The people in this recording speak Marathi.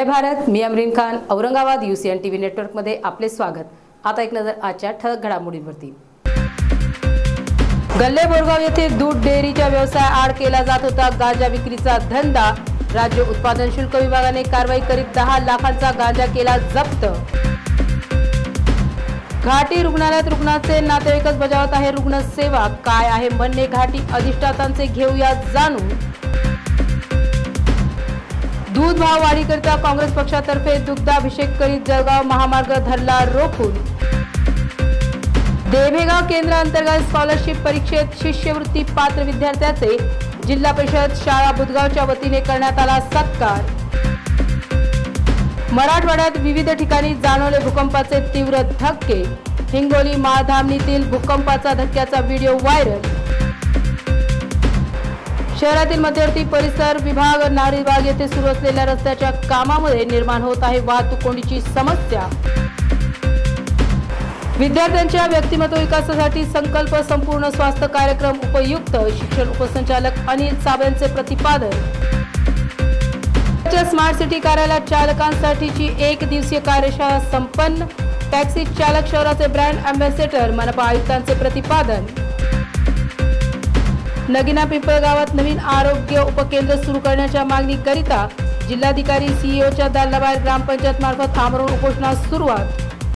जय भारत। मी Amreen Khan, Aurangabad UCN TV network मध्ये आपले स्वागत। आता एक नजर आजच्या ठळक घडामोडींवरती। गल्ले बोरगाव येथे दूध डेअरीच्या व्यवसाय आड केला जात होता गांजा विक्रीचा धंदा। राज्य उत्पादन शुल्क विभागाने कारवाई करीत 10 लाखांचा गांजा केला जप्त। घाटी रुग्णालयात रुग्णाचे नातेवाईकच बजावत आहे रुग्णसेवा। काय आहे म्हणणे घाटी अधिष्ठातांचे, घेऊया जाणून। दूध भाव वाढीकरिता काँग्रेस पक्षातर्फे दुग्धाभिषेक करीत जळगाव महामार्ग धरला रोखून। देभेगाव केंद्रांतर्गत स्कॉलरशिप परीक्षेत शिष्यवृत्ती पात्र विद्यार्थ्याचे जिल्हा परिषद शाळा बुधगावच्या वतीने करण्यात आला सत्कार। मराठवाड्यात विविध ठिकाणी जाणवले भूकंपाचे तीव्र धक्के। हिंगोली माळधामणीतील भूकंपाचा धक्क्याचा व्हिडिओ व्हायरल। शहरातील मध्यवर्ती परिसर विभाग नारीबाग येथे सुरू असलेल्या रस्त्याच्या कामामुळे निर्माण होत आहे वाहतूक कोंडीची समस्या। विद्यार्थ्यांच्या व्यक्तिमत्व विकासासाठी संकल्प संपूर्ण स्वास्थ्य कार्यक्रम उपयुक्त, शिक्षण उपसंचालक अनिल साबळेंचे प्रतिपादन। स्मार्ट सिटी कार्यालयात चालकांसाठीची 1 दिवसीय कार्यशाळा संपन्न। टॅक्सी चालक शहराचे ब्रँड अँबॅसेडर मनपा आयुक्तांचे प्रतिपादन। नगिना पिंपळगावात नवीन आरोग्य उपकेंद्र सुरू करण्याच्या मागणीकरिता जिल्हाधिकारी CEO च्या दालनाबाहेर ग्रामपंचायत मार्फत आमरण उपोषणास सुरुवात।